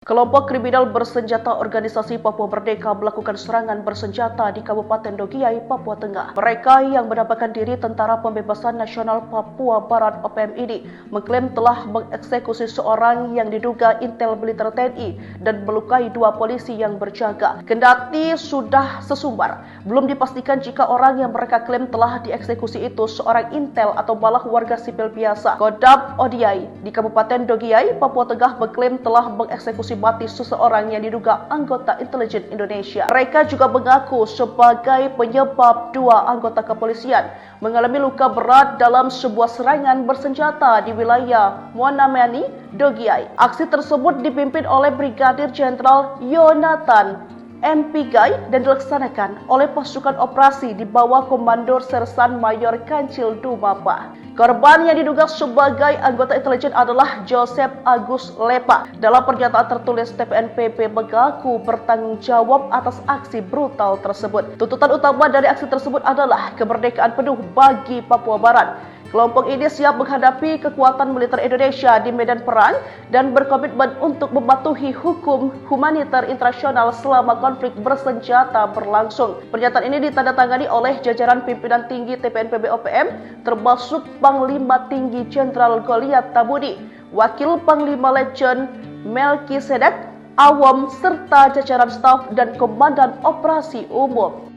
Kelompok kriminal bersenjata Organisasi Papua Merdeka melakukan serangan bersenjata di Kabupaten Dogiai, Papua Tengah. Mereka yang menamakan diri Tentara Pembebasan Nasional Papua Barat (OPM) ini mengklaim telah mengeksekusi seorang yang diduga intel militer TNI dan melukai dua polisi yang berjaga. Kendati sudah sesumbar, belum dipastikan jika orang yang mereka klaim telah dieksekusi itu seorang intel atau malah warga sipil biasa. Kodam Odiai di Kabupaten Dogiai, Papua Tengah mengklaim telah mengeksekusi mati seseorang yang diduga anggota intelijen Indonesia. Mereka juga mengaku sebagai penyebab dua anggota kepolisian mengalami luka berat dalam sebuah serangan bersenjata di wilayah Muanamani, Dogiai. Aksi tersebut dipimpin oleh Brigadir Jenderal Yonatan M. Pigai dan dilaksanakan oleh pasukan operasi di bawah Komando Sersan Mayor Kancil Dumapa. Korban yang diduga sebagai anggota intelijen adalah Joseph Agus Lepa. Dalam pernyataan tertulis, TPNPB mengaku bertanggung jawab atas aksi brutal tersebut. Tuntutan utama dari aksi tersebut adalah kemerdekaan penuh bagi Papua Barat. Kelompok ini siap menghadapi kekuatan militer Indonesia di medan perang dan berkomitmen untuk mematuhi hukum humaniter internasional selama konflik bersenjata berlangsung. Pernyataan ini ditandatangani oleh jajaran pimpinan tinggi TPNPB OPM, termasuk Panglima Tinggi Jenderal Goliat Tabudi, Wakil Panglima Letjen Melkisedek Awam, serta jajaran staf dan Komandan Operasi Umum.